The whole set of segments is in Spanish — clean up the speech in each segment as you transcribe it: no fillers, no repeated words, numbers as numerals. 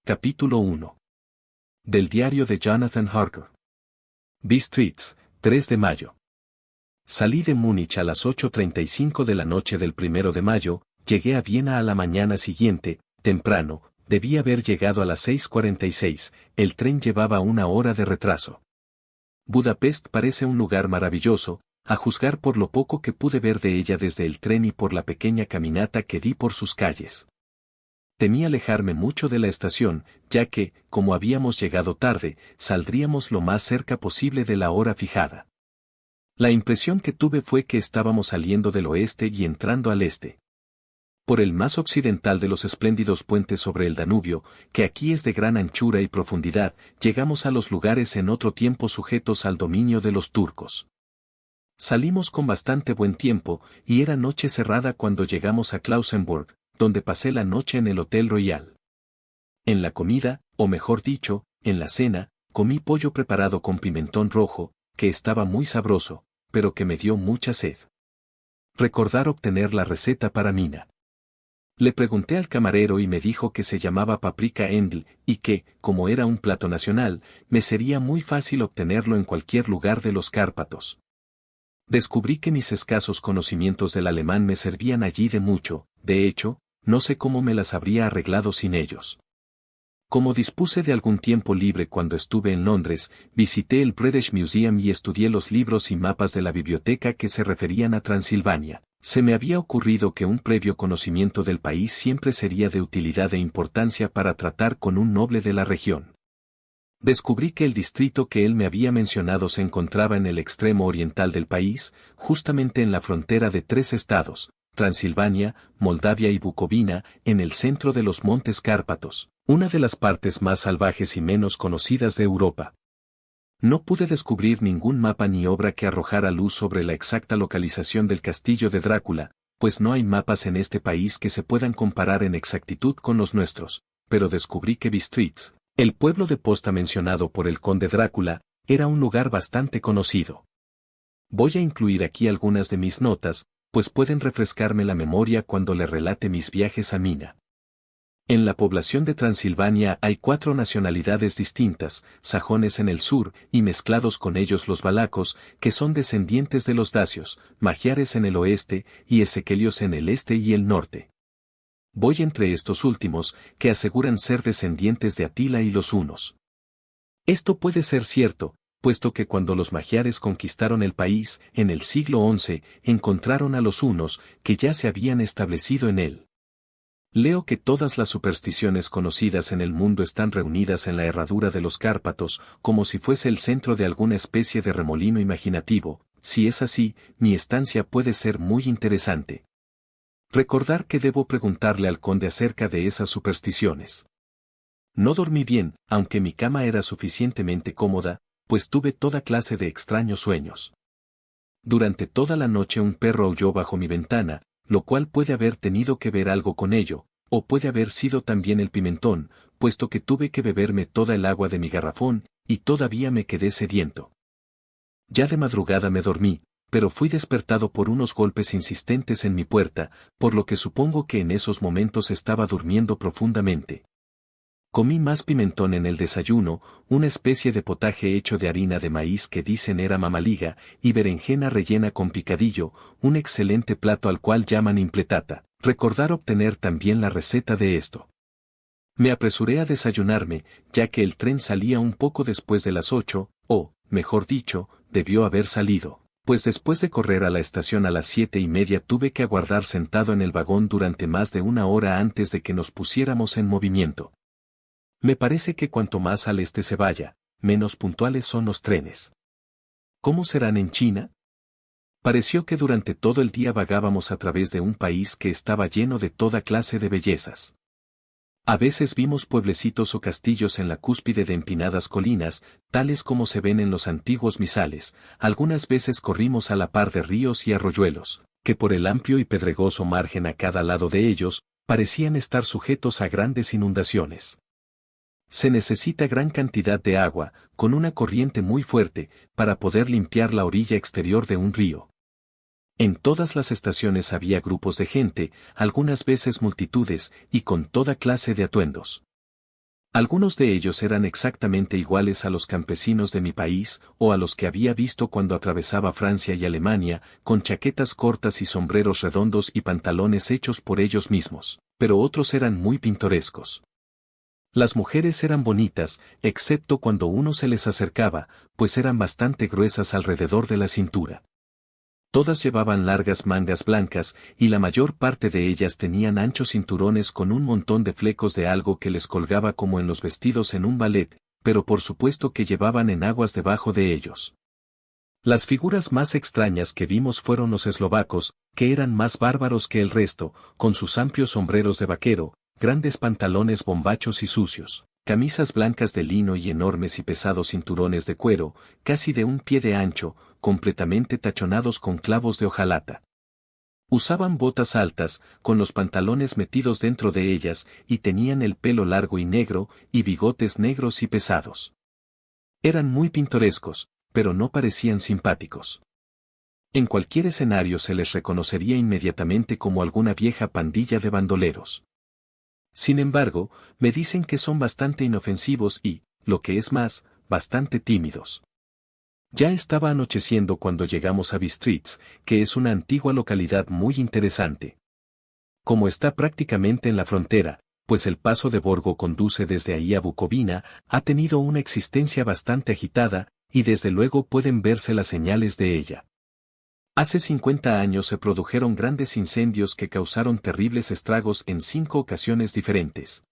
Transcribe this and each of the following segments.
Capítulo 1. Del diario de Jonathan Harker. Bistritz, 3 de mayo. Salí de Múnich a las 8:35 de la noche del 1 de mayo, llegué a Viena a la mañana siguiente, temprano, debí haber llegado a las 6:46, el tren llevaba 1 hora de retraso. Budapest parece un lugar maravilloso, a juzgar por lo poco que pude ver de ella desde el tren y por la pequeña caminata que di por sus calles. Temí alejarme mucho de la estación, ya que, como habíamos llegado tarde, saldríamos lo más cerca posible de la hora fijada. La impresión que tuve fue que estábamos saliendo del oeste y entrando al este. Por el más occidental de los espléndidos puentes sobre el Danubio, que aquí es de gran anchura y profundidad, llegamos a los lugares en otro tiempo sujetos al dominio de los turcos. Salimos con bastante buen tiempo, y era noche cerrada cuando llegamos a Klausenburg, donde pasé la noche en el Hotel Royal. En la comida, o mejor dicho, en la cena, comí pollo preparado con pimentón rojo, que estaba muy sabroso, pero que me dio mucha sed. Recordar obtener la receta para Mina. Le pregunté al camarero y me dijo que se llamaba paprika Endl, y que, como era un plato nacional, me sería muy fácil obtenerlo en cualquier lugar de los Cárpatos. Descubrí que mis escasos conocimientos del alemán me servían allí de mucho, de hecho, no sé cómo me las habría arreglado sin ellos. Como dispuse de algún tiempo libre cuando estuve en Londres, visité el British Museum y estudié los libros y mapas de la biblioteca que se referían a Transilvania. Se me había ocurrido que un previo conocimiento del país siempre sería de utilidad e importancia para tratar con un noble de la región. Descubrí que el distrito que él me había mencionado se encontraba en el extremo oriental del país, justamente en la frontera de 3 estados, Transilvania, Moldavia y Bucovina, en el centro de los Montes Cárpatos, una de las partes más salvajes y menos conocidas de Europa. No pude descubrir ningún mapa ni obra que arrojara luz sobre la exacta localización del castillo de Drácula, pues no hay mapas en este país que se puedan comparar en exactitud con los nuestros, pero descubrí que Bistritz, el pueblo de posta mencionado por el conde Drácula, era un lugar bastante conocido. Voy a incluir aquí algunas de mis notas, pues pueden refrescarme la memoria cuando le relate mis viajes a Mina. En la población de Transilvania hay 4 nacionalidades distintas, sajones en el sur, y mezclados con ellos los valacos, que son descendientes de los dacios, magiares en el oeste, y ezequelios en el este y el norte. Voy entre estos últimos, que aseguran ser descendientes de Atila y los hunos. Esto puede ser cierto, puesto que cuando los magiares conquistaron el país, en el siglo XI, encontraron a los hunos, que ya se habían establecido en él. Leo que todas las supersticiones conocidas en el mundo están reunidas en la herradura de los Cárpatos, como si fuese el centro de alguna especie de remolino imaginativo. Si es así, mi estancia puede ser muy interesante. Recordar que debo preguntarle al conde acerca de esas supersticiones. No dormí bien, aunque mi cama era suficientemente cómoda, pues tuve toda clase de extraños sueños. Durante toda la noche un perro aulló bajo mi ventana, lo cual puede haber tenido que ver algo con ello, o puede haber sido también el pimentón, puesto que tuve que beberme toda el agua de mi garrafón, y todavía me quedé sediento. Ya de madrugada me dormí, pero fui despertado por unos golpes insistentes en mi puerta, por lo que supongo que en esos momentos estaba durmiendo profundamente. Comí más pimentón en el desayuno, una especie de potaje hecho de harina de maíz que dicen era mamaliga, y berenjena rellena con picadillo, un excelente plato al cual llaman impletata. Recordar obtener también la receta de esto. Me apresuré a desayunarme, ya que el tren salía un poco después de las 8, o, mejor dicho, debió haber salido, pues después de correr a la estación a las 7:30 tuve que aguardar sentado en el vagón durante más de 1 hora antes de que nos pusiéramos en movimiento. Me parece que cuanto más al este se vaya, menos puntuales son los trenes. ¿Cómo serán en China? Pareció que durante todo el día vagábamos a través de un país que estaba lleno de toda clase de bellezas. A veces vimos pueblecitos o castillos en la cúspide de empinadas colinas, tales como se ven en los antiguos misales, algunas veces corrimos a la par de ríos y arroyuelos, que por el amplio y pedregoso margen a cada lado de ellos, parecían estar sujetos a grandes inundaciones. Se necesita gran cantidad de agua, con una corriente muy fuerte, para poder limpiar la orilla exterior de un río. En todas las estaciones había grupos de gente, algunas veces multitudes, y con toda clase de atuendos. Algunos de ellos eran exactamente iguales a los campesinos de mi país o a los que había visto cuando atravesaba Francia y Alemania, con chaquetas cortas y sombreros redondos y pantalones hechos por ellos mismos, pero otros eran muy pintorescos. Las mujeres eran bonitas, excepto cuando uno se les acercaba, pues eran bastante gruesas alrededor de la cintura. Todas llevaban largas mangas blancas, y la mayor parte de ellas tenían anchos cinturones con un montón de flecos de algo que les colgaba como en los vestidos en un ballet, pero por supuesto que llevaban enaguas debajo de ellos. Las figuras más extrañas que vimos fueron los eslovacos, que eran más bárbaros que el resto, con sus amplios sombreros de vaquero, grandes pantalones bombachos y sucios, camisas blancas de lino y enormes y pesados cinturones de cuero, casi de un pie de ancho, completamente tachonados con clavos de hojalata. Usaban botas altas, con los pantalones metidos dentro de ellas, y tenían el pelo largo y negro, y bigotes negros y pesados. Eran muy pintorescos, pero no parecían simpáticos. En cualquier escenario se les reconocería inmediatamente como alguna vieja pandilla de bandoleros. Sin embargo, me dicen que son bastante inofensivos y, lo que es más, bastante tímidos. Ya estaba anocheciendo cuando llegamos a Bistritz, que es una antigua localidad muy interesante. Como está prácticamente en la frontera, pues el paso de Borgo conduce desde ahí a Bucovina, ha tenido una existencia bastante agitada, y desde luego pueden verse las señales de ella. Hace 50 años se produjeron grandes incendios que causaron terribles estragos en 5 ocasiones diferentes.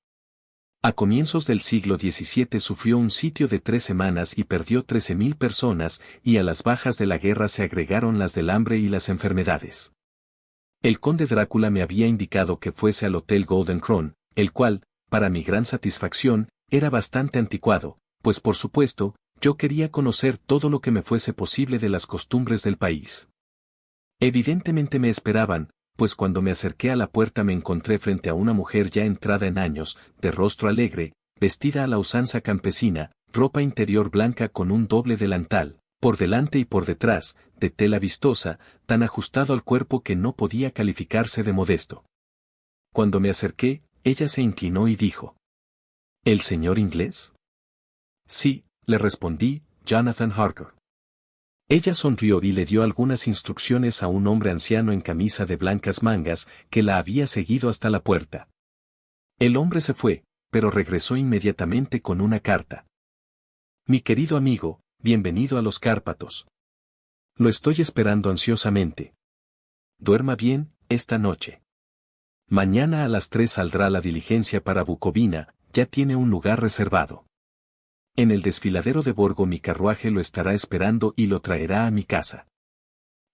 A comienzos del siglo XVII sufrió un sitio de 3 semanas y perdió 13.000 personas, y a las bajas de la guerra se agregaron las del hambre y las enfermedades. El conde Drácula me había indicado que fuese al Hotel Golden Crown, el cual, para mi gran satisfacción, era bastante anticuado, pues por supuesto, yo quería conocer todo lo que me fuese posible de las costumbres del país. Evidentemente me esperaban, pues cuando me acerqué a la puerta me encontré frente a una mujer ya entrada en años, de rostro alegre, vestida a la usanza campesina, ropa interior blanca con un doble delantal, por delante y por detrás, de tela vistosa, tan ajustado al cuerpo que no podía calificarse de modesto. Cuando me acerqué, ella se inclinó y dijo: ¿El señor inglés? Sí, le respondí, Jonathan Harker. Ella sonrió y le dio algunas instrucciones a un hombre anciano en camisa de blancas mangas, que la había seguido hasta la puerta. El hombre se fue, pero regresó inmediatamente con una carta. Mi querido amigo, bienvenido a los Cárpatos. Lo estoy esperando ansiosamente. Duerma bien, esta noche. Mañana a las 3 saldrá la diligencia para Bucovina, ya tiene un lugar reservado. En el desfiladero de Borgo mi carruaje lo estará esperando y lo traerá a mi casa.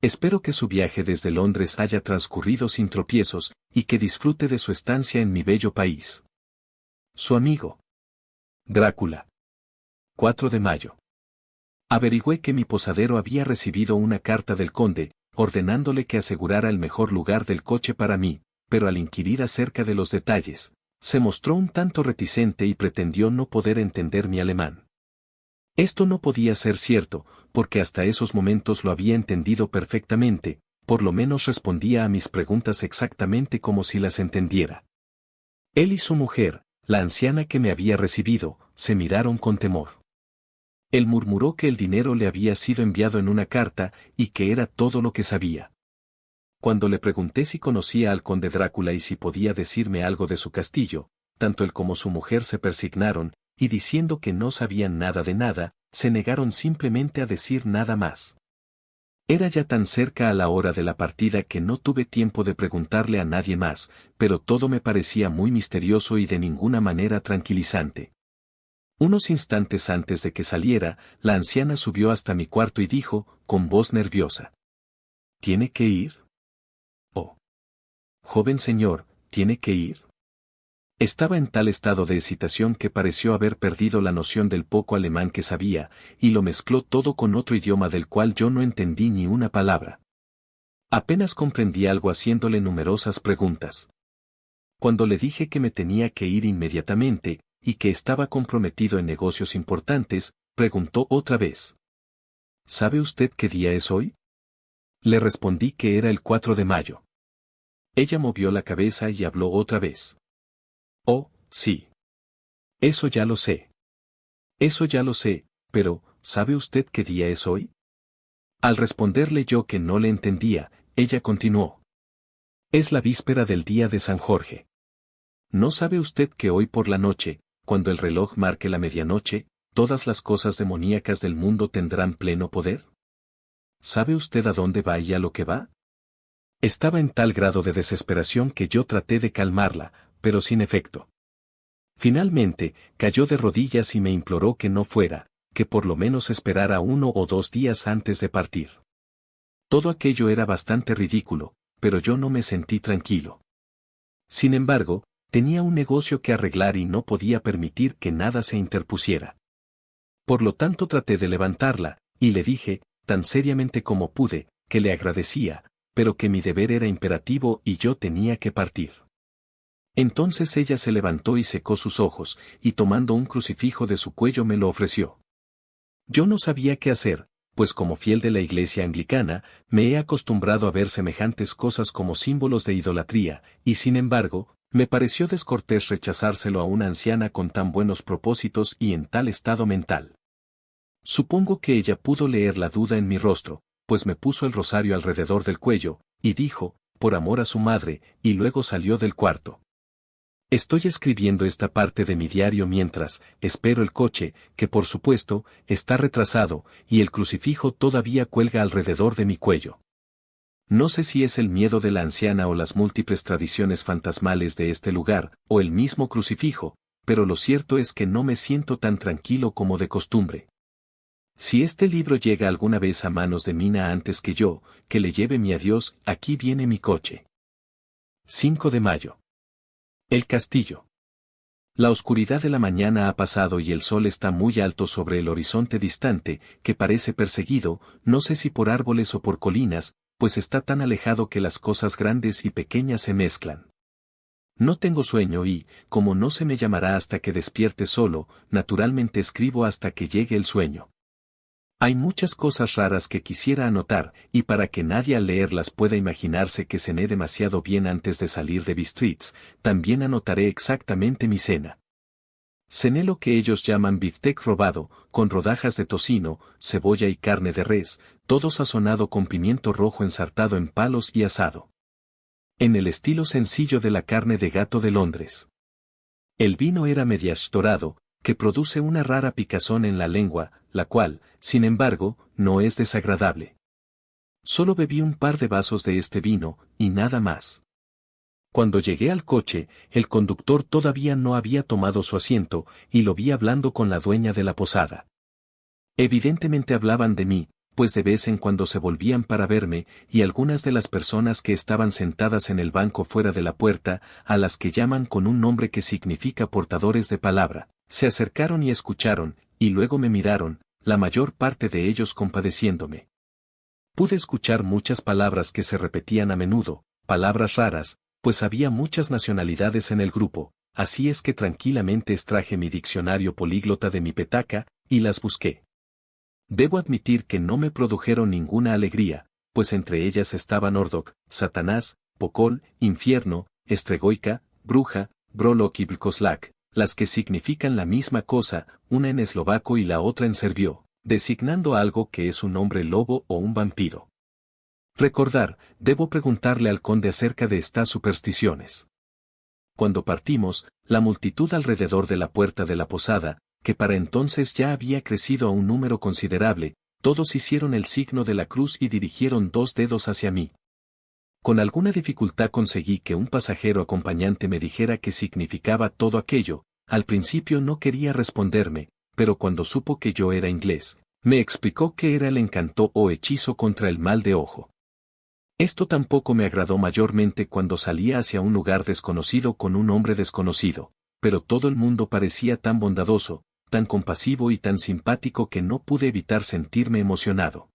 Espero que su viaje desde Londres haya transcurrido sin tropiezos, y que disfrute de su estancia en mi bello país. Su amigo. Drácula. 4 de mayo. Averigüé que mi posadero había recibido una carta del conde, ordenándole que asegurara el mejor lugar del coche para mí, pero al inquirir acerca de los detalles, se mostró un tanto reticente y pretendió no poder entender mi alemán. Esto no podía ser cierto, porque hasta esos momentos lo había entendido perfectamente, por lo menos respondía a mis preguntas exactamente como si las entendiera. Él y su mujer, la anciana que me había recibido, se miraron con temor. Él murmuró que el dinero le había sido enviado en una carta, y que era todo lo que sabía. Cuando le pregunté si conocía al conde Drácula y si podía decirme algo de su castillo, tanto él como su mujer se persignaron, y diciendo que no sabían nada de nada, se negaron simplemente a decir nada más. Era ya tan cerca a la hora de la partida que no tuve tiempo de preguntarle a nadie más, pero todo me parecía muy misterioso y de ninguna manera tranquilizante. Unos instantes antes de que saliera, la anciana subió hasta mi cuarto y dijo, con voz nerviosa: ¿Tiene que ir? Oh. Joven señor, ¿tiene que ir? Estaba en tal estado de excitación que pareció haber perdido la noción del poco alemán que sabía, y lo mezcló todo con otro idioma del cual yo no entendí ni una palabra. Apenas comprendí algo haciéndole numerosas preguntas. Cuando le dije que me tenía que ir inmediatamente, y que estaba comprometido en negocios importantes, preguntó otra vez: ¿Sabe usted qué día es hoy? Le respondí que era el 4 de mayo. Ella movió la cabeza y habló otra vez. Oh, sí. Eso ya lo sé. Eso ya lo sé, pero, ¿sabe usted qué día es hoy? Al responderle yo que no le entendía, ella continuó. Es la víspera del día de San Jorge. ¿No sabe usted que hoy por la noche, cuando el reloj marque la medianoche, todas las cosas demoníacas del mundo tendrán pleno poder? ¿Sabe usted a dónde va y a lo que va? Estaba en tal grado de desesperación que yo traté de calmarla, pero sin efecto. Finalmente, cayó de rodillas y me imploró que no fuera, que por lo menos esperara 1 o 2 días antes de partir. Todo aquello era bastante ridículo, pero yo no me sentí tranquilo. Sin embargo, tenía un negocio que arreglar y no podía permitir que nada se interpusiera. Por lo tanto traté de levantarla, y le dije, tan seriamente como pude, que le agradecía, pero que mi deber era imperativo y yo tenía que partir. Entonces ella se levantó y secó sus ojos, y tomando un crucifijo de su cuello me lo ofreció. Yo no sabía qué hacer, pues como fiel de la iglesia anglicana, me he acostumbrado a ver semejantes cosas como símbolos de idolatría, y sin embargo, me pareció descortés rechazárselo a una anciana con tan buenos propósitos y en tal estado mental. Supongo que ella pudo leer la duda en mi rostro, pues me puso el rosario alrededor del cuello, y dijo, por amor a su madre, y luego salió del cuarto. Estoy escribiendo esta parte de mi diario mientras espero el coche, que por supuesto, está retrasado, y el crucifijo todavía cuelga alrededor de mi cuello. No sé si es el miedo de la anciana o las múltiples tradiciones fantasmales de este lugar, o el mismo crucifijo, pero lo cierto es que no me siento tan tranquilo como de costumbre. Si este libro llega alguna vez a manos de Mina antes que yo, que le lleve mi adiós, aquí viene mi coche. 5 de mayo. El castillo. La oscuridad de la mañana ha pasado y el sol está muy alto sobre el horizonte distante, que parece perseguido, no sé si por árboles o por colinas, pues está tan alejado que las cosas grandes y pequeñas se mezclan. No tengo sueño y, como no se me llamará hasta que despierte solo, naturalmente escribo hasta que llegue el sueño. Hay muchas cosas raras que quisiera anotar, y para que nadie al leerlas pueda imaginarse que cené demasiado bien antes de salir de Bistritz, también anotaré exactamente mi cena. Cené lo que ellos llaman bistec robado, con rodajas de tocino, cebolla y carne de res, todo sazonado con pimiento rojo ensartado en palos y asado. En el estilo sencillo de la carne de gato de Londres. El vino era medias dorado, que produce una rara picazón en la lengua, la cual, sin embargo, no es desagradable. Solo bebí un par de vasos de este vino, y nada más. Cuando llegué al coche, el conductor todavía no había tomado su asiento, y lo vi hablando con la dueña de la posada. Evidentemente hablaban de mí, pues de vez en cuando se volvían para verme, y algunas de las personas que estaban sentadas en el banco fuera de la puerta, a las que llaman con un nombre que significa portadores de palabra, se acercaron y escucharon, y luego me miraron, la mayor parte de ellos compadeciéndome. Pude escuchar muchas palabras que se repetían a menudo, palabras raras, pues había muchas nacionalidades en el grupo, así es que tranquilamente extraje mi diccionario políglota de mi petaca, y las busqué. Debo admitir que no me produjeron ninguna alegría, pues entre ellas estaban Ordok, Satanás, Pokol, Infierno, Estregoica, Bruja, Brolok y Blkoslak, las que significan la misma cosa, una en eslovaco y la otra en serbio, designando algo que es un hombre lobo o un vampiro. Recordar, debo preguntarle al conde acerca de estas supersticiones. Cuando partimos, la multitud alrededor de la puerta de la posada, que para entonces ya había crecido a un número considerable, todos hicieron el signo de la cruz y dirigieron 2 dedos hacia mí. Con alguna dificultad conseguí que un pasajero acompañante me dijera qué significaba todo aquello. Al principio no quería responderme, pero cuando supo que yo era inglés, me explicó que era el encanto o hechizo contra el mal de ojo. Esto tampoco me agradó mayormente cuando salía hacia un lugar desconocido con un hombre desconocido, pero todo el mundo parecía tan bondadoso, tan compasivo y tan simpático que no pude evitar sentirme emocionado.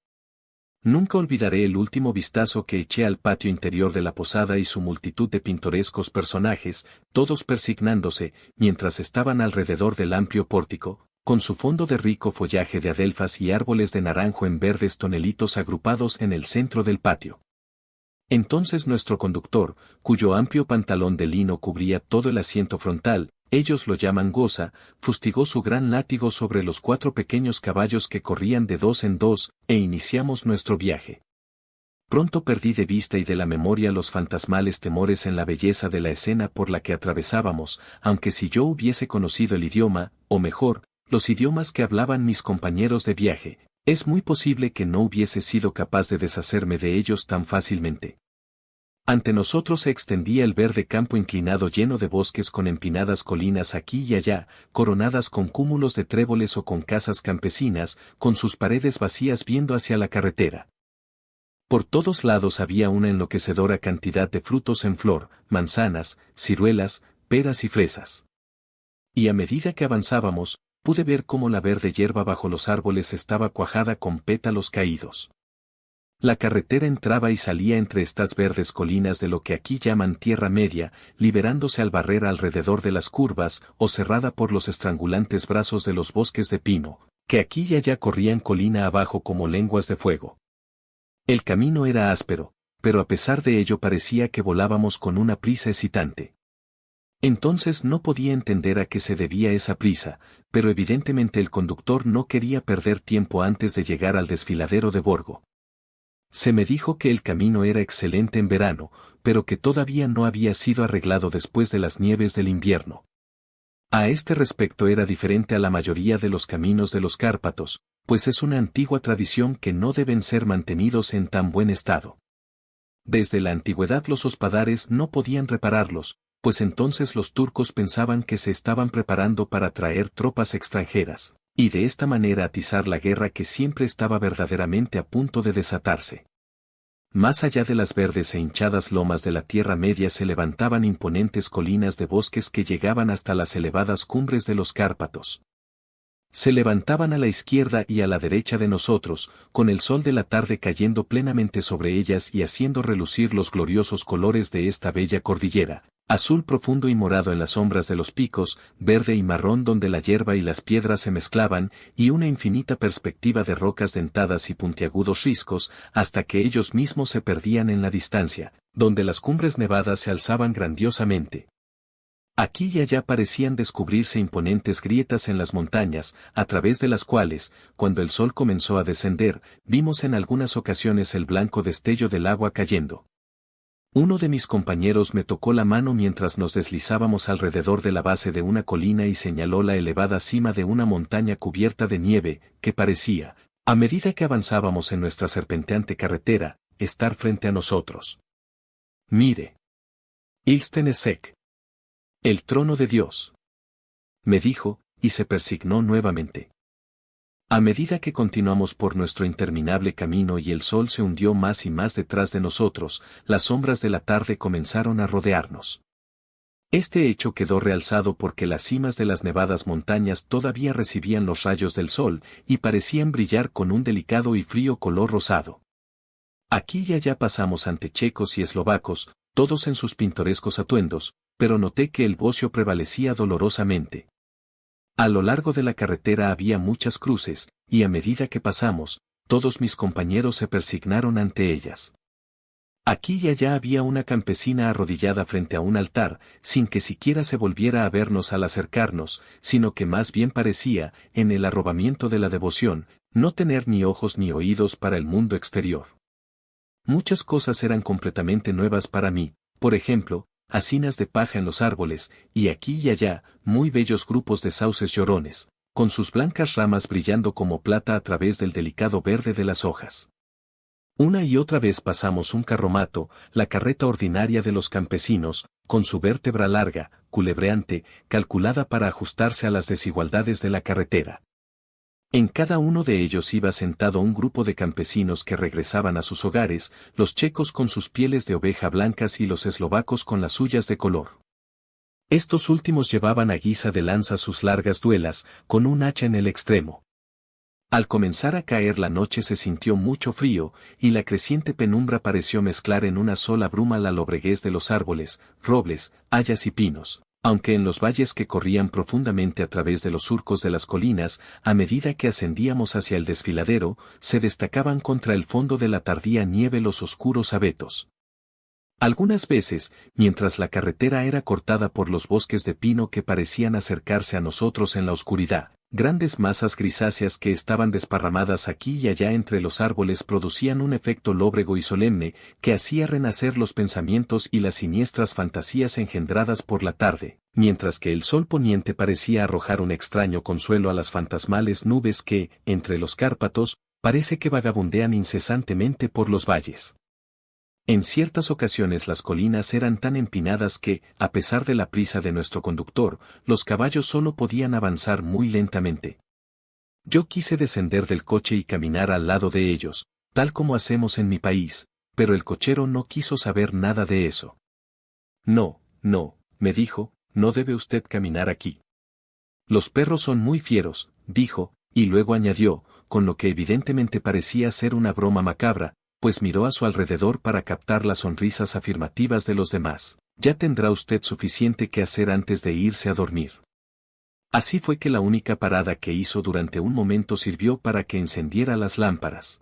Nunca olvidaré el último vistazo que eché al patio interior de la posada y su multitud de pintorescos personajes, todos persignándose, mientras estaban alrededor del amplio pórtico, con su fondo de rico follaje de adelfas y árboles de naranjo en verdes tonelitos agrupados en el centro del patio. Entonces nuestro conductor, cuyo amplio pantalón de lino cubría todo el asiento frontal, ellos lo llaman goza, fustigó su gran látigo sobre los 4 pequeños caballos que corrían de 2 en 2, e iniciamos nuestro viaje. Pronto perdí de vista y de la memoria los fantasmales temores en la belleza de la escena por la que atravesábamos, aunque si yo hubiese conocido el idioma, o mejor, los idiomas que hablaban mis compañeros de viaje, es muy posible que no hubiese sido capaz de deshacerme de ellos tan fácilmente. Ante nosotros se extendía el verde campo inclinado lleno de bosques con empinadas colinas aquí y allá, coronadas con cúmulos de tréboles o con casas campesinas, con sus paredes vacías viendo hacia la carretera. Por todos lados había una enloquecedora cantidad de frutos en flor, manzanas, ciruelas, peras y fresas. Y a medida que avanzábamos, pude ver cómo la verde hierba bajo los árboles estaba cuajada con pétalos caídos. La carretera entraba y salía entre estas verdes colinas de lo que aquí llaman Tierra Media, liberándose al barrer alrededor de las curvas o cerrada por los estrangulantes brazos de los bosques de pino, que aquí y allá corrían colina abajo como lenguas de fuego. El camino era áspero, pero a pesar de ello parecía que volábamos con una prisa excitante. Entonces no podía entender a qué se debía esa prisa, pero evidentemente el conductor no quería perder tiempo antes de llegar al desfiladero de Borgo. Se me dijo que el camino era excelente en verano, pero que todavía no había sido arreglado después de las nieves del invierno. A este respecto era diferente a la mayoría de los caminos de los Cárpatos, pues es una antigua tradición que no deben ser mantenidos en tan buen estado. Desde la antigüedad los hospadares no podían repararlos, pues entonces los turcos pensaban que se estaban preparando para traer tropas extranjeras, y de esta manera atizar la guerra que siempre estaba verdaderamente a punto de desatarse. Más allá de las verdes e hinchadas lomas de la Tierra Media se levantaban imponentes colinas de bosques que llegaban hasta las elevadas cumbres de los Cárpatos. Se levantaban a la izquierda y a la derecha de nosotros, con el sol de la tarde cayendo plenamente sobre ellas y haciendo relucir los gloriosos colores de esta bella cordillera, azul profundo y morado en las sombras de los picos, verde y marrón donde la hierba y las piedras se mezclaban, y una infinita perspectiva de rocas dentadas y puntiagudos riscos, hasta que ellos mismos se perdían en la distancia, donde las cumbres nevadas se alzaban grandiosamente. Aquí y allá parecían descubrirse imponentes grietas en las montañas, a través de las cuales, cuando el sol comenzó a descender, vimos en algunas ocasiones el blanco destello del agua cayendo. Uno de mis compañeros me tocó la mano mientras nos deslizábamos alrededor de la base de una colina y señaló la elevada cima de una montaña cubierta de nieve, que parecía, a medida que avanzábamos en nuestra serpenteante carretera, estar frente a nosotros. Mire. Ilstenesek. El trono de Dios. Me dijo, y se persignó nuevamente. A medida que continuamos por nuestro interminable camino y el sol se hundió más y más detrás de nosotros, las sombras de la tarde comenzaron a rodearnos. Este hecho quedó realzado porque las cimas de las nevadas montañas todavía recibían los rayos del sol y parecían brillar con un delicado y frío color rosado. Aquí y allá pasamos ante checos y eslovacos, todos en sus pintorescos atuendos, pero noté que el bocio prevalecía dolorosamente. A lo largo de la carretera había muchas cruces, y a medida que pasamos, todos mis compañeros se persignaron ante ellas. Aquí y allá había una campesina arrodillada frente a un altar, sin que siquiera se volviera a vernos al acercarnos, sino que más bien parecía, en el arrobamiento de la devoción, no tener ni ojos ni oídos para el mundo exterior. Muchas cosas eran completamente nuevas para mí, por ejemplo, hacinas de paja en los árboles, y aquí y allá, muy bellos grupos de sauces llorones, con sus blancas ramas brillando como plata a través del delicado verde de las hojas. Una y otra vez pasamos un carromato, la carreta ordinaria de los campesinos, con su vértebra larga, culebreante, calculada para ajustarse a las desigualdades de la carretera. En cada uno de ellos iba sentado un grupo de campesinos que regresaban a sus hogares, los checos con sus pieles de oveja blancas y los eslovacos con las suyas de color. Estos últimos llevaban a guisa de lanza sus largas duelas, con un hacha en el extremo. Al comenzar a caer la noche se sintió mucho frío, y la creciente penumbra pareció mezclar en una sola bruma la lobreguez de los árboles, robles, hayas y pinos, aunque en los valles que corrían profundamente a través de los surcos de las colinas, a medida que ascendíamos hacia el desfiladero, se destacaban contra el fondo de la tardía nieve los oscuros abetos. Algunas veces, mientras la carretera era cortada por los bosques de pino que parecían acercarse a nosotros en la oscuridad, grandes masas grisáceas que estaban desparramadas aquí y allá entre los árboles producían un efecto lóbrego y solemne que hacía renacer los pensamientos y las siniestras fantasías engendradas por la tarde, mientras que el sol poniente parecía arrojar un extraño consuelo a las fantasmales nubes que, entre los Cárpatos, parece que vagabundean incesantemente por los valles. En ciertas ocasiones las colinas eran tan empinadas que, a pesar de la prisa de nuestro conductor, los caballos solo podían avanzar muy lentamente. Yo quise descender del coche y caminar al lado de ellos, tal como hacemos en mi país, pero el cochero no quiso saber nada de eso. No, no, me dijo, no debe usted caminar aquí. Los perros son muy fieros, dijo, y luego añadió, con lo que evidentemente parecía ser una broma macabra, pues miró a su alrededor para captar las sonrisas afirmativas de los demás. Ya tendrá usted suficiente que hacer antes de irse a dormir. Así fue que la única parada que hizo durante un momento sirvió para que encendiera las lámparas.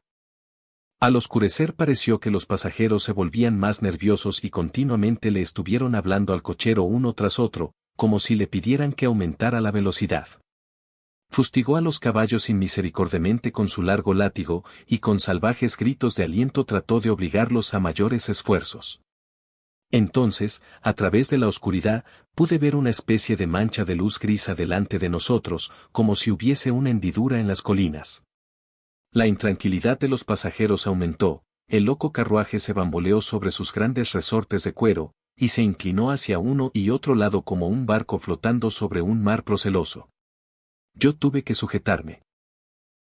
Al oscurecer pareció que los pasajeros se volvían más nerviosos y continuamente le estuvieron hablando al cochero uno tras otro, como si le pidieran que aumentara la velocidad. Fustigó a los caballos inmisericordiamente con su largo látigo, y con salvajes gritos de aliento trató de obligarlos a mayores esfuerzos. Entonces, a través de la oscuridad, pude ver una especie de mancha de luz grisa delante de nosotros, como si hubiese una hendidura en las colinas. La intranquilidad de los pasajeros aumentó, el loco carruaje se bamboleó sobre sus grandes resortes de cuero, y se inclinó hacia uno y otro lado como un barco flotando sobre un mar proceloso. Yo tuve que sujetarme.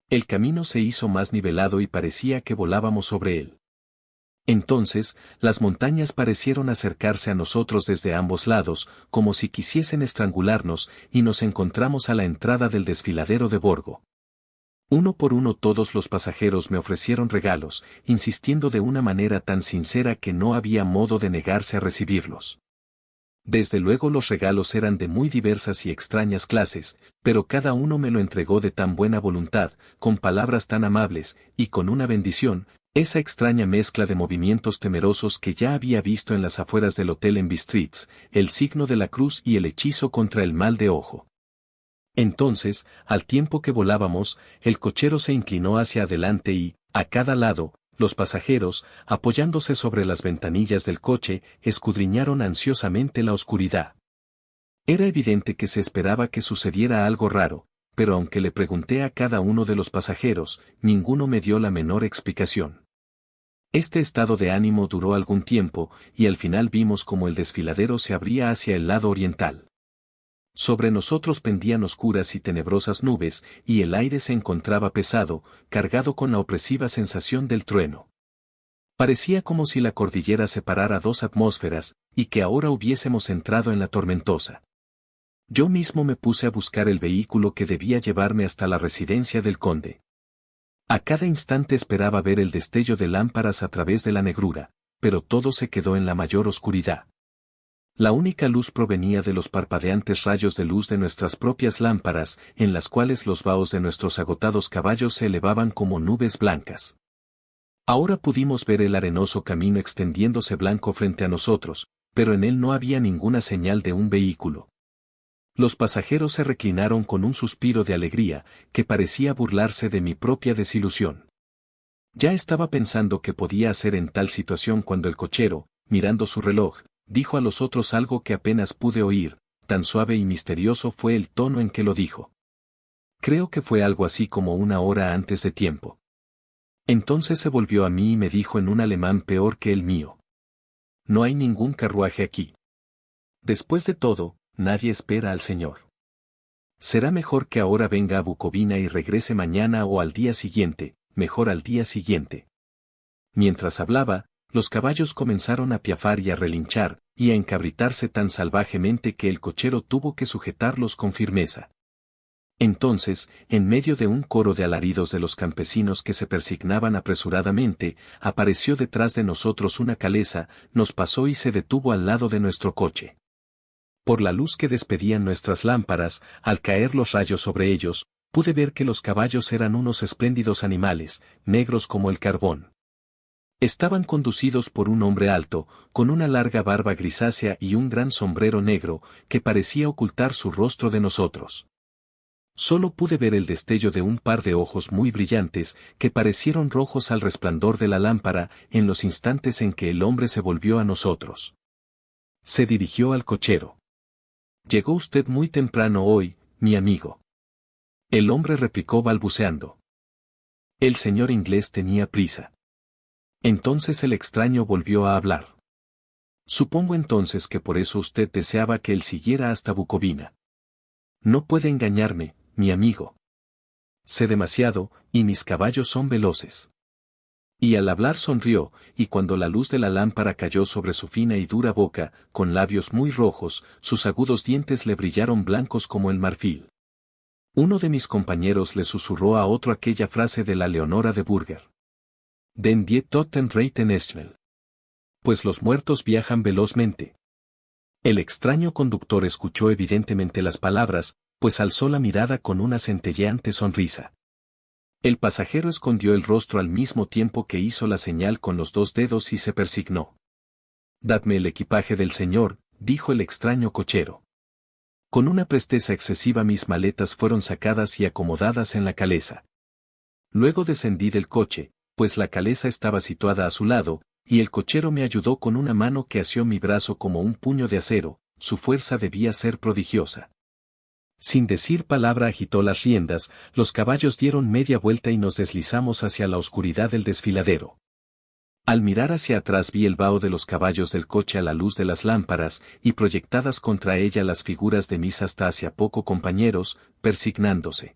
El camino se hizo más nivelado y parecía que volábamos sobre él. Entonces, las montañas parecieron acercarse a nosotros desde ambos lados, como si quisiesen estrangularnos, y nos encontramos a la entrada del desfiladero de Borgo. Uno por uno todos los pasajeros me ofrecieron regalos, insistiendo de una manera tan sincera que no había modo de negarse a recibirlos. Desde luego los regalos eran de muy diversas y extrañas clases, pero cada uno me lo entregó de tan buena voluntad, con palabras tan amables, y con una bendición, esa extraña mezcla de movimientos temerosos que ya había visto en las afueras del hotel en Bistritz, el signo de la cruz y el hechizo contra el mal de ojo. Entonces, al tiempo que volábamos, el cochero se inclinó hacia adelante y, a cada lado, los pasajeros, apoyándose sobre las ventanillas del coche, escudriñaron ansiosamente la oscuridad. Era evidente que se esperaba que sucediera algo raro, pero aunque le pregunté a cada uno de los pasajeros, ninguno me dio la menor explicación. Este estado de ánimo duró algún tiempo, y al final vimos como el desfiladero se abría hacia el lado oriental. Sobre nosotros pendían oscuras y tenebrosas nubes, y el aire se encontraba pesado, cargado con la opresiva sensación del trueno. Parecía como si la cordillera separara dos atmósferas, y que ahora hubiésemos entrado en la tormentosa. Yo mismo me puse a buscar el vehículo que debía llevarme hasta la residencia del conde. A cada instante esperaba ver el destello de lámparas a través de la negrura, pero todo se quedó en la mayor oscuridad. La única luz provenía de los parpadeantes rayos de luz de nuestras propias lámparas, en las cuales los vaos de nuestros agotados caballos se elevaban como nubes blancas. Ahora pudimos ver el arenoso camino extendiéndose blanco frente a nosotros, pero en él no había ninguna señal de un vehículo. Los pasajeros se reclinaron con un suspiro de alegría, que parecía burlarse de mi propia desilusión. Ya estaba pensando qué podía hacer en tal situación cuando el cochero, mirando su reloj, dijo a los otros algo que apenas pude oír, tan suave y misterioso fue el tono en que lo dijo. Creo que fue algo así como 1 hora antes de tiempo. Entonces se volvió a mí y me dijo en un alemán peor que el mío. No hay ningún carruaje aquí. Después de todo, nadie espera al Señor. Será mejor que ahora venga a Bucovina y regrese mañana o al día siguiente, mejor al día siguiente. Mientras hablaba, los caballos comenzaron a piafar y a relinchar, y a encabritarse tan salvajemente que el cochero tuvo que sujetarlos con firmeza. Entonces, en medio de un coro de alaridos de los campesinos que se persignaban apresuradamente, apareció detrás de nosotros una calesa, nos pasó y se detuvo al lado de nuestro coche. Por la luz que despedían nuestras lámparas, al caer los rayos sobre ellos, pude ver que los caballos eran unos espléndidos animales, negros como el carbón. Estaban conducidos por un hombre alto, con una larga barba grisácea y un gran sombrero negro, que parecía ocultar su rostro de nosotros. Solo pude ver el destello de un par de ojos muy brillantes, que parecieron rojos al resplandor de la lámpara, en los instantes en que el hombre se volvió a nosotros. Se dirigió al cochero. «Llegó usted muy temprano hoy, mi amigo». El hombre replicó balbuceando. El señor inglés tenía prisa. Entonces el extraño volvió a hablar. «Supongo entonces que por eso usted deseaba que él siguiera hasta Bucovina. No puede engañarme, mi amigo. Sé demasiado, y mis caballos son veloces». Y al hablar sonrió, y cuando la luz de la lámpara cayó sobre su fina y dura boca, con labios muy rojos, sus agudos dientes le brillaron blancos como el marfil. Uno de mis compañeros le susurró a otro aquella frase de la Leonora de Burger. «Den die Toten reiten schnell». Pues los muertos viajan velozmente. El extraño conductor escuchó evidentemente las palabras, pues alzó la mirada con una centelleante sonrisa. El pasajero escondió el rostro al mismo tiempo que hizo la señal con los dos dedos y se persignó. «Dadme el equipaje del señor», dijo el extraño cochero. Con una presteza excesiva mis maletas fueron sacadas y acomodadas en la calesa. Luego descendí del coche, pues la calesa estaba situada a su lado, y el cochero me ayudó con una mano que asió mi brazo como un puño de acero, su fuerza debía ser prodigiosa. Sin decir palabra agitó las riendas, los caballos dieron media vuelta y nos deslizamos hacia la oscuridad del desfiladero. Al mirar hacia atrás vi el vaho de los caballos del coche a la luz de las lámparas, y proyectadas contra ella las figuras de mis hasta hacia poco compañeros, persignándose.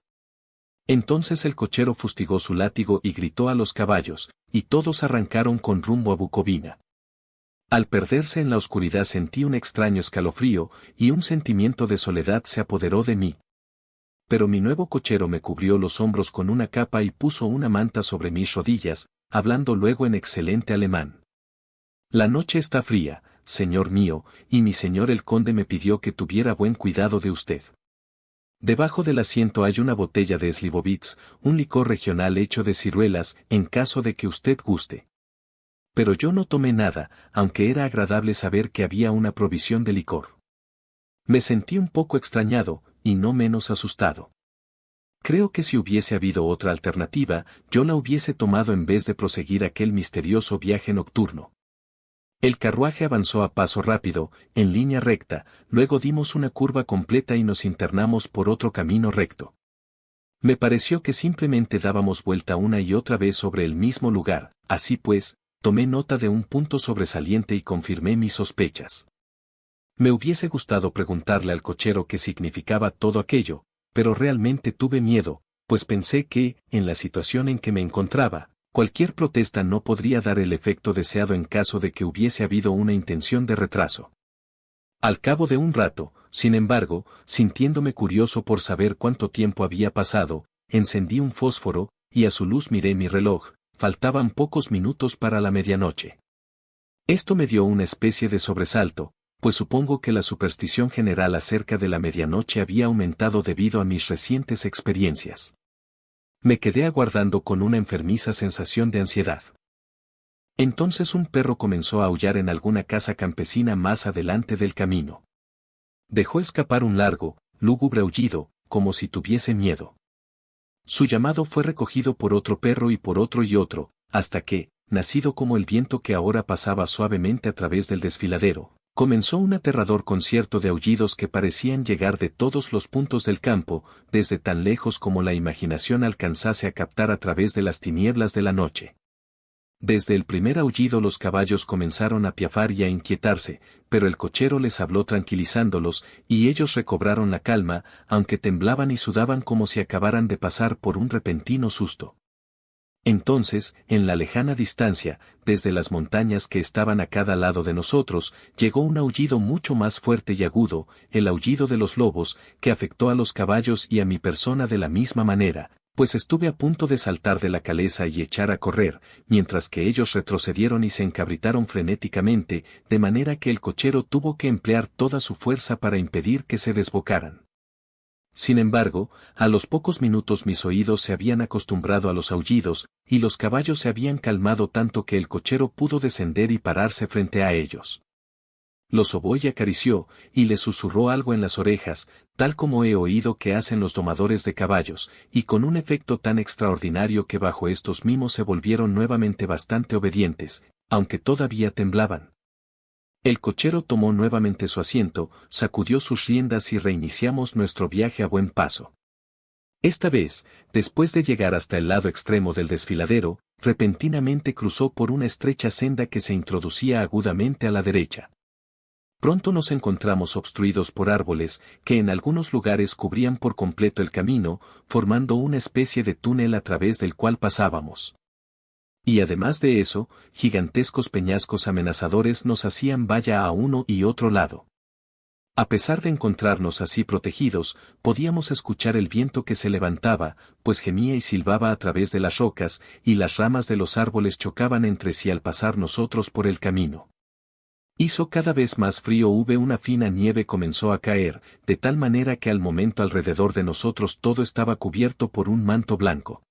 Entonces el cochero fustigó su látigo y gritó a los caballos, y todos arrancaron con rumbo a Bucovina. Al perderse en la oscuridad sentí un extraño escalofrío, y un sentimiento de soledad se apoderó de mí. Pero mi nuevo cochero me cubrió los hombros con una capa y puso una manta sobre mis rodillas, hablando luego en excelente alemán. «La noche está fría, señor mío, y mi señor el conde me pidió que tuviera buen cuidado de usted. Debajo del asiento hay una botella de Slivovitz, un licor regional hecho de ciruelas, en caso de que usted guste». Pero yo no tomé nada, aunque era agradable saber que había una provisión de licor. Me sentí un poco extrañado, y no menos asustado. Creo que si hubiese habido otra alternativa, yo la hubiese tomado en vez de proseguir aquel misterioso viaje nocturno. El carruaje avanzó a paso rápido, en línea recta, luego dimos una curva completa y nos internamos por otro camino recto. Me pareció que simplemente dábamos vuelta una y otra vez sobre el mismo lugar, así pues, tomé nota de un punto sobresaliente y confirmé mis sospechas. Me hubiese gustado preguntarle al cochero qué significaba todo aquello, pero realmente tuve miedo, pues pensé que, en la situación en que me encontraba, cualquier protesta no podría dar el efecto deseado en caso de que hubiese habido una intención de retraso. Al cabo de un rato, sin embargo, sintiéndome curioso por saber cuánto tiempo había pasado, encendí un fósforo, y a su luz miré mi reloj. Faltaban pocos minutos para la medianoche. Esto me dio una especie de sobresalto, pues supongo que la superstición general acerca de la medianoche había aumentado debido a mis recientes experiencias. Me quedé aguardando con una enfermiza sensación de ansiedad. Entonces un perro comenzó a aullar en alguna casa campesina más adelante del camino. Dejó escapar un largo, lúgubre aullido, como si tuviese miedo. Su llamado fue recogido por otro perro y por otro y otro, hasta que, nacido como el viento que ahora pasaba suavemente a través del desfiladero, comenzó un aterrador concierto de aullidos que parecían llegar de todos los puntos del campo, desde tan lejos como la imaginación alcanzase a captar a través de las tinieblas de la noche. Desde el primer aullido los caballos comenzaron a piafar y a inquietarse, pero el cochero les habló tranquilizándolos, y ellos recobraron la calma, aunque temblaban y sudaban como si acabaran de pasar por un repentino susto. Entonces, en la lejana distancia, desde las montañas que estaban a cada lado de nosotros, llegó un aullido mucho más fuerte y agudo, el aullido de los lobos, que afectó a los caballos y a mi persona de la misma manera, pues estuve a punto de saltar de la calesa y echar a correr, mientras que ellos retrocedieron y se encabritaron frenéticamente, de manera que el cochero tuvo que emplear toda su fuerza para impedir que se desbocaran. Sin embargo, a los pocos minutos mis oídos se habían acostumbrado a los aullidos, y los caballos se habían calmado tanto que el cochero pudo descender y pararse frente a ellos. Lo sobó y acarició, y le susurró algo en las orejas, tal como he oído que hacen los domadores de caballos, y con un efecto tan extraordinario que bajo estos mimos se volvieron nuevamente bastante obedientes, aunque todavía temblaban. El cochero tomó nuevamente su asiento, sacudió sus riendas y reiniciamos nuestro viaje a buen paso. Esta vez, después de llegar hasta el lado extremo del desfiladero, repentinamente cruzó por una estrecha senda que se introducía agudamente a la derecha. Pronto nos encontramos obstruidos por árboles que en algunos lugares cubrían por completo el camino, formando una especie de túnel a través del cual pasábamos. Y además de eso, gigantescos peñascos amenazadores nos hacían valla a uno y otro lado. A pesar de encontrarnos así protegidos, podíamos escuchar el viento que se levantaba, pues gemía y silbaba a través de las rocas, y las ramas de los árboles chocaban entre sí al pasar nosotros por el camino. Hizo cada vez más frío, una fina nieve comenzó a caer, de tal manera que al momento alrededor de nosotros todo estaba cubierto por un manto blanco.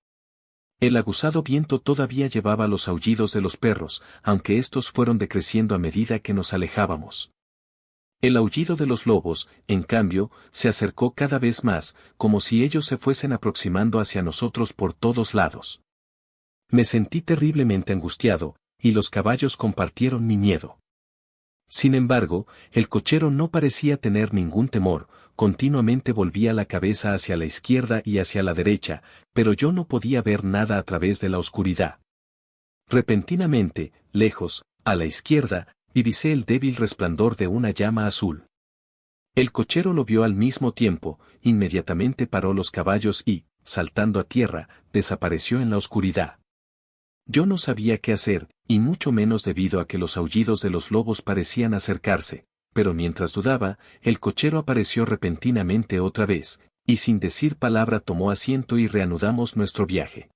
El aguzado viento todavía llevaba los aullidos de los perros, aunque estos fueron decreciendo a medida que nos alejábamos. El aullido de los lobos, en cambio, se acercó cada vez más, como si ellos se fuesen aproximando hacia nosotros por todos lados. Me sentí terriblemente angustiado, y los caballos compartieron mi miedo. Sin embargo, el cochero no parecía tener ningún temor, continuamente volvía la cabeza hacia la izquierda y hacia la derecha, pero yo no podía ver nada a través de la oscuridad. Repentinamente, lejos, a la izquierda, divisé el débil resplandor de una llama azul. El cochero lo vio al mismo tiempo, inmediatamente paró los caballos y, saltando a tierra, desapareció en la oscuridad. Yo no sabía qué hacer, y mucho menos debido a que los aullidos de los lobos parecían acercarse, pero mientras dudaba, el cochero apareció repentinamente otra vez, y sin decir palabra tomó asiento y reanudamos nuestro viaje.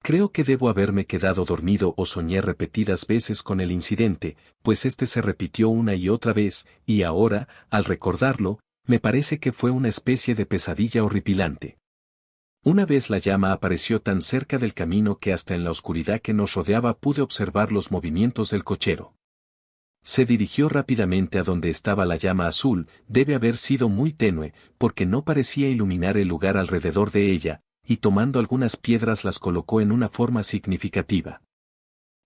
Creo que debo haberme quedado dormido o soñé repetidas veces con el incidente, pues este se repitió una y otra vez, y ahora, al recordarlo, me parece que fue una especie de pesadilla horripilante. Una vez la llama apareció tan cerca del camino que hasta en la oscuridad que nos rodeaba pude observar los movimientos del cochero. Se dirigió rápidamente a donde estaba la llama azul, debe haber sido muy tenue, porque no parecía iluminar el lugar alrededor de ella, y tomando algunas piedras las colocó en una forma significativa.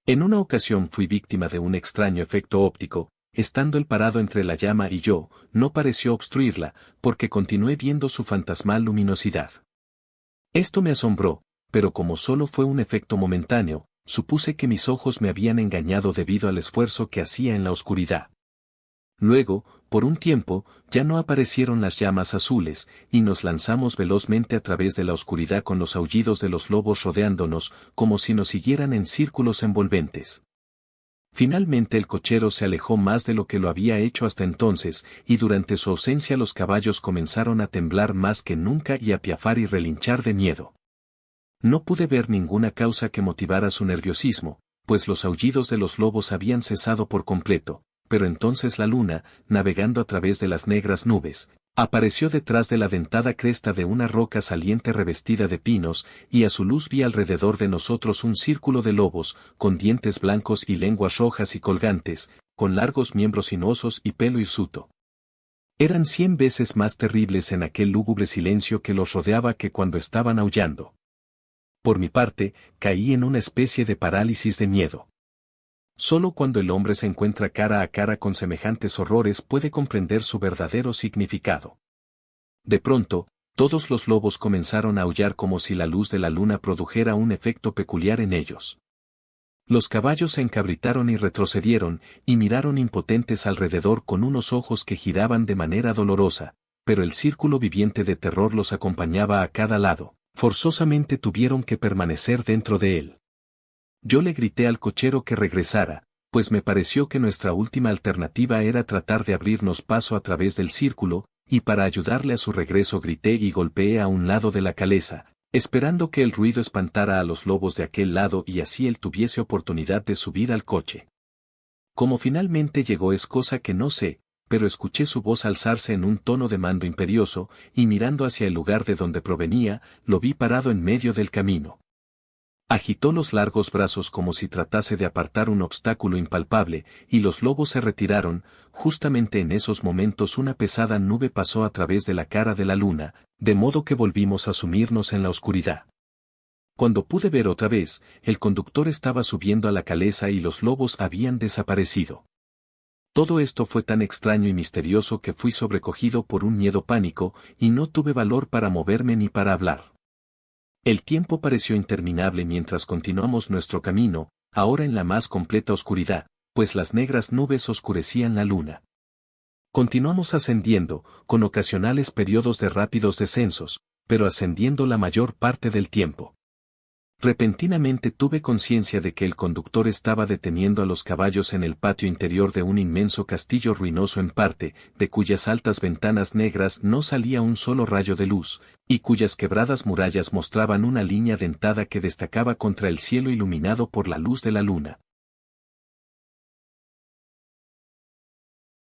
En una ocasión fui víctima de un extraño efecto óptico, estando él parado entre la llama y yo, no pareció obstruirla, porque continué viendo su fantasmal luminosidad. Esto me asombró, pero como solo fue un efecto momentáneo, supuse que mis ojos me habían engañado debido al esfuerzo que hacía en la oscuridad. Luego, por un tiempo, ya no aparecieron las llamas azules, y nos lanzamos velozmente a través de la oscuridad con los aullidos de los lobos rodeándonos, como si nos siguieran en círculos envolventes. Finalmente el cochero se alejó más de lo que lo había hecho hasta entonces, y durante su ausencia los caballos comenzaron a temblar más que nunca y a piafar y relinchar de miedo. No pude ver ninguna causa que motivara su nerviosismo, pues los aullidos de los lobos habían cesado por completo, pero entonces la luna, navegando a través de las negras nubes, apareció detrás de la dentada cresta de una roca saliente revestida de pinos, y a su luz vi alrededor de nosotros un círculo de lobos, con dientes blancos y lenguas rojas y colgantes, con largos miembros sinuosos y pelo hirsuto. Eran 100 veces más terribles en aquel lúgubre silencio que los rodeaba que cuando estaban aullando. Por mi parte, caí en una especie de parálisis de miedo. Solo cuando el hombre se encuentra cara a cara con semejantes horrores puede comprender su verdadero significado. De pronto, todos los lobos comenzaron a aullar como si la luz de la luna produjera un efecto peculiar en ellos. Los caballos se encabritaron y retrocedieron, y miraron impotentes alrededor con unos ojos que giraban de manera dolorosa, pero el círculo viviente de terror los acompañaba a cada lado, forzosamente tuvieron que permanecer dentro de él. Yo le grité al cochero que regresara, pues me pareció que nuestra última alternativa era tratar de abrirnos paso a través del círculo, y para ayudarle a su regreso grité y golpeé a un lado de la caleza, esperando que el ruido espantara a los lobos de aquel lado y así él tuviese oportunidad de subir al coche. Como finalmente llegó es cosa que no sé, pero escuché su voz alzarse en un tono de mando imperioso, y mirando hacia el lugar de donde provenía, lo vi parado en medio del camino. Agitó los largos brazos como si tratase de apartar un obstáculo impalpable, y los lobos se retiraron. Justamente en esos momentos una pesada nube pasó a través de la cara de la luna, de modo que volvimos a sumirnos en la oscuridad. Cuando pude ver otra vez, el conductor estaba subiendo a la calesa y los lobos habían desaparecido. Todo esto fue tan extraño y misterioso que fui sobrecogido por un miedo pánico, y no tuve valor para moverme ni para hablar. El tiempo pareció interminable mientras continuamos nuestro camino, ahora en la más completa oscuridad, pues las negras nubes oscurecían la luna. Continuamos ascendiendo, con ocasionales periodos de rápidos descensos, pero ascendiendo la mayor parte del tiempo. Repentinamente tuve conciencia de que el conductor estaba deteniendo a los caballos en el patio interior de un inmenso castillo ruinoso en parte, de cuyas altas ventanas negras no salía un solo rayo de luz, y cuyas quebradas murallas mostraban una línea dentada que destacaba contra el cielo iluminado por la luz de la luna.